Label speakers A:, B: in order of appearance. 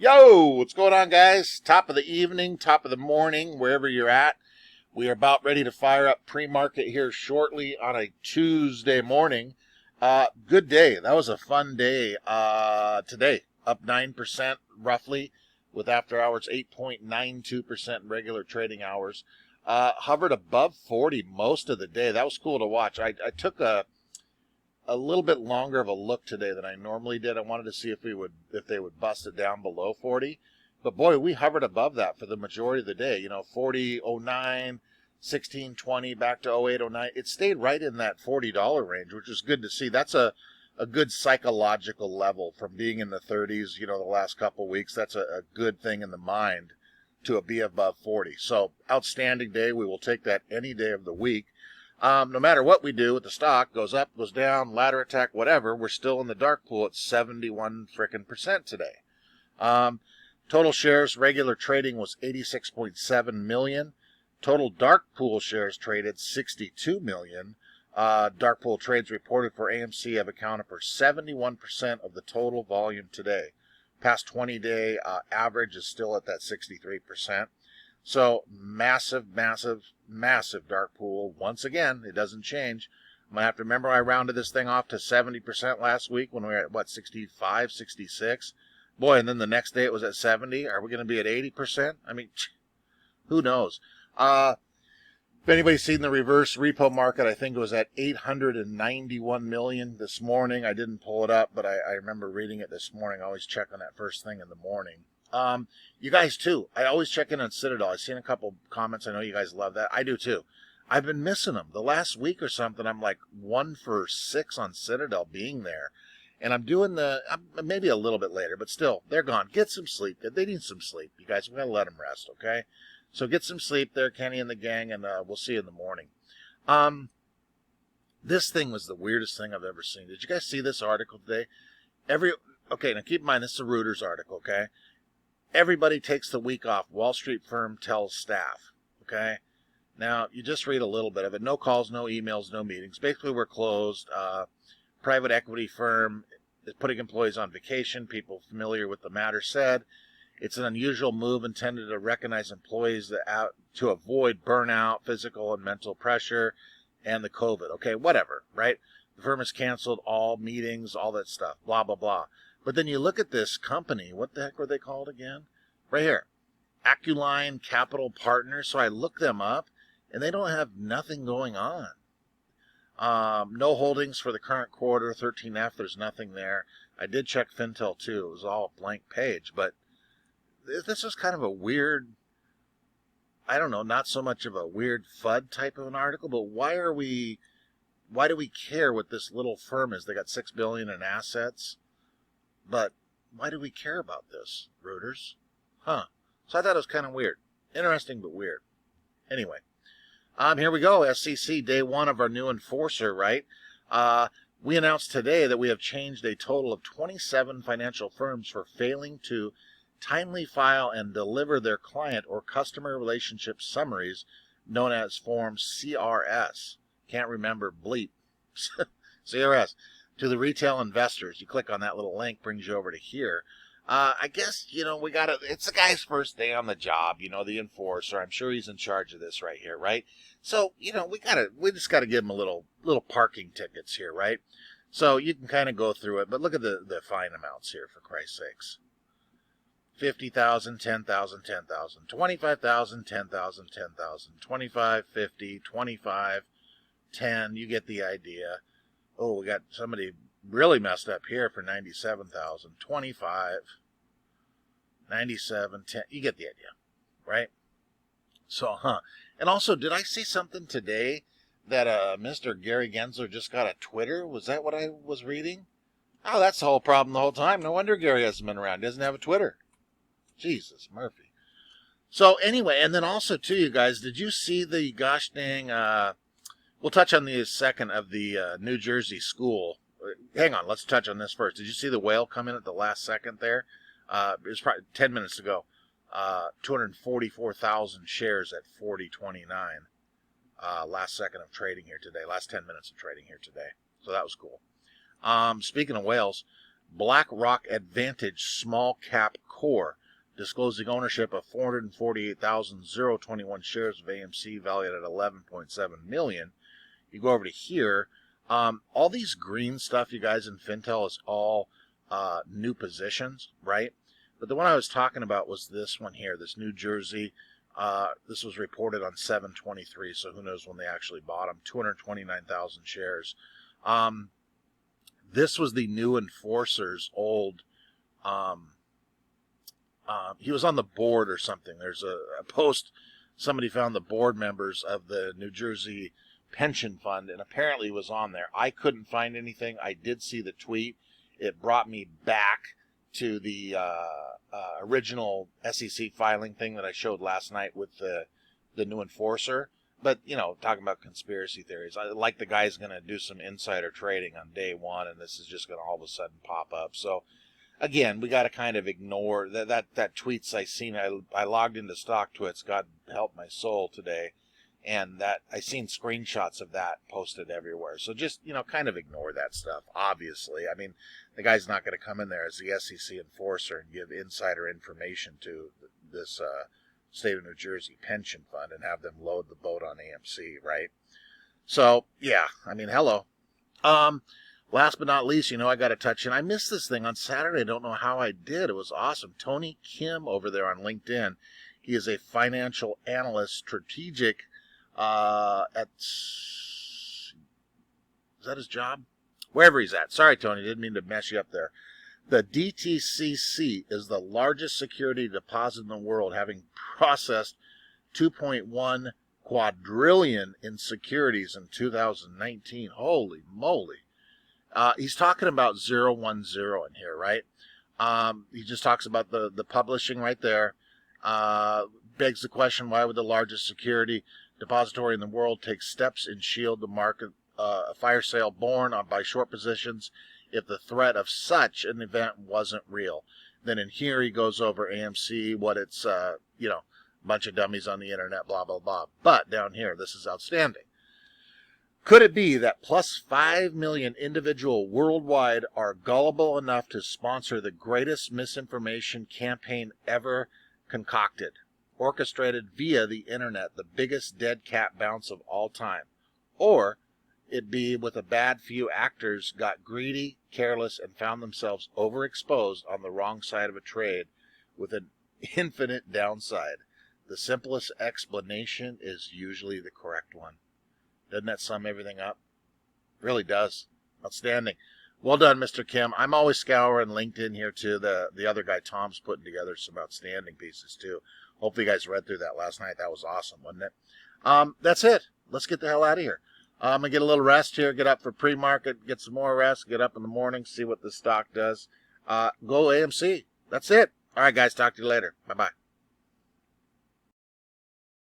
A: Yo, what's going on, guys? Top of the evening, top of the morning, wherever you're at. We are about ready to fire up pre-market here shortly on a Tuesday morning. Good day. That was a fun day today. Up 9% roughly, with after hours 8.92% regular trading hours. Hovered above 40 most of the day. That was cool to watch. I took a little bit longer of a look today than I normally did. I wanted to see if they would bust it down below 40. But boy, we hovered above that for the majority of the day. 40.09, 16.20, back to 08.09. It stayed right in that $40 range, which is good to see. That's a good psychological level from being in the 30s, the last couple weeks. That's a good thing in the mind to be above 40. So outstanding day. We will take that any day of the week. No matter what we do with the stock, goes up, goes down, ladder attack, whatever, we're still in the dark pool at 71 frickin' percent today. Total shares, regular trading was 86.7 million. Total dark pool shares traded 62 million. Dark pool trades reported for AMC have accounted for 71% of the total volume today. Past 20-day average is still at that 63%. So massive dark pool. Once again, it doesn't change. I'm going to have to remember I rounded this thing off to 70% last week when we were at, 65, 66? Boy, and then the next day it was at 70. Are we going to be at 80%? I mean, who knows? If anybody's seen the reverse repo market, I think it was at 891 million this morning. I didn't pull it up, but I remember reading it this morning. I always check on that first thing in the morning. You guys too. I always check in on Citadel. I've seen a couple comments. I know you guys love that. I do too. I've been missing them. The last week or something, I'm like 1 for 6 on Citadel being there. And I'm doing maybe a little bit later, but still, they're gone. Get some sleep. They need some sleep. You guys, we've got to let them rest, okay? So get some sleep there, Kenny and the gang, and we'll see you in the morning. This thing was the weirdest thing I've ever seen. Did you guys see this article today? Okay, now keep in mind, this is a Reuters article, okay? Everybody takes the week off. Wall Street firm tells staff, okay? Now, you just read a little bit of it. No calls, no emails, no meetings. Basically, we're closed. Private equity firm is putting employees on vacation. People familiar with the matter said it's an unusual move intended to recognize employees to avoid burnout, physical and mental pressure, and the COVID. Okay, whatever, right? The firm has canceled all meetings, all that stuff, blah, blah, blah. But then you look at this company. What the heck were they called again? Right here. Aculine Capital Partners. So I looked them up, and they don't have nothing going on. No holdings for the current quarter, 13F. There's nothing there. I did check Fintel, too. It was all a blank page. But this is kind of a weird, I don't know, not so much of a weird FUD type of an article, but why do we care what this little firm is? They got $6 billion in assets. But why do we care about this, Reuters? Huh. So I thought it was kind of weird. Interesting, but weird. Anyway, here we go. SEC, day one of our new enforcer, right? We announced today that we have changed a total of 27 financial firms for failing to timely file and deliver their client or customer relationship summaries, known as Form CRS. Can't remember bleep. CRS. To the retail investors. You click on that little link, brings you over to here. I guess, it's the guy's first day on the job, the enforcer. I'm sure he's in charge of this right here, right? So, we just gotta give him a little parking tickets here, right? So you can kind of go through it, but look at the fine amounts here, for Christ's sakes. 50,000, 10,000, 10,000, 25,000, 10,000, 10,000, 25, 50, 25, 10. You get the idea. Oh, we got somebody really messed up here for 97,000, 25, 97, 10. You get the idea, right? So, And also, did I see something today that Mr. Gary Gensler just got a Twitter? Was that what I was reading? Oh, that's the whole problem the whole time. No wonder Gary hasn't been around. He doesn't have a Twitter. Jesus, Murphy. So anyway, and then also, too, you guys, did you see the gosh dang... We'll touch on the second of the New Jersey school. Hang on, let's touch on this first. Did you see the whale come in at the last second there? It was probably 10 minutes ago. 244,000 shares at 40.29. Last second of trading here today. Last 10 minutes of trading here today. So that was cool. Speaking of whales, BlackRock Advantage Small Cap Core, disclosing ownership of 448,021 shares of AMC valued at $11.7 million. You go over to here. All these green stuff, you guys, in Fintel is all new positions, right? But the one I was talking about was this one here, this New Jersey. This was reported on 7/23, so who knows when they actually bought them. 229,000 shares. This was the new enforcer's old. He was on the board or something. There's a post. Somebody found the board members of the New Jersey pension fund, and apparently was on there. I couldn't find anything. I did see the tweet. It brought me back to the original SEC filing thing that I showed last night with the new enforcer. But, you know, talking about conspiracy theories, I like the guy's going to do some insider trading on day one, and this is just going to all of a sudden pop up. So, again, we got to kind of ignore that tweets I seen. I logged into StockTwits, God help my soul, today, and that I seen screenshots of that posted everywhere. So just, you know, kind of ignore that stuff, obviously. I mean, the guy's not going to come in there as the SEC enforcer and give insider information to this state of New Jersey pension fund and have them load the boat on AMC, right? So, yeah, I mean, hello. Last but not least, you know, I got to touch in. I missed this thing on Saturday. I don't know how I did. It was awesome. Tony Kim over there on LinkedIn. He is a financial analyst, strategic is that his job? Wherever he's at. Sorry, Tony, didn't mean to mess you up there. The DTCC is the largest security deposit in the world, having processed 2.1 quadrillion in securities in 2019. Holy moly. He's talking about 010 in here, right? He just talks about the publishing right there. Begs the question, why would the largest security depository in the world take steps and shield the market, a fire sale born by short positions if the threat of such an event wasn't real? Then in here he goes over AMC, what it's, you know, a bunch of dummies on the internet, blah, blah, blah. But down here, this is outstanding. Could it be that plus 5 million individuals worldwide are gullible enough to sponsor the greatest misinformation campaign ever concocted, orchestrated via the internet, the biggest dead cat bounce of all time? Or it be with a bad few actors got greedy, careless, and found themselves overexposed on the wrong side of a trade with an infinite downside? The simplest explanation is usually the correct one. Doesn't that sum everything up? Really does. Outstanding. Well done, Mr. Kim. I'm always scouring LinkedIn here, too. The other guy, Tom's, putting together some outstanding pieces, too. Hopefully you guys read through that last night. That was awesome, wasn't it? That's it. Let's get the hell out of here. I'm going to get a little rest here, get up for pre-market, get some more rest, get up in the morning, see what the stock does. Go AMC. That's it. All right, guys. Talk to you later. Bye-bye.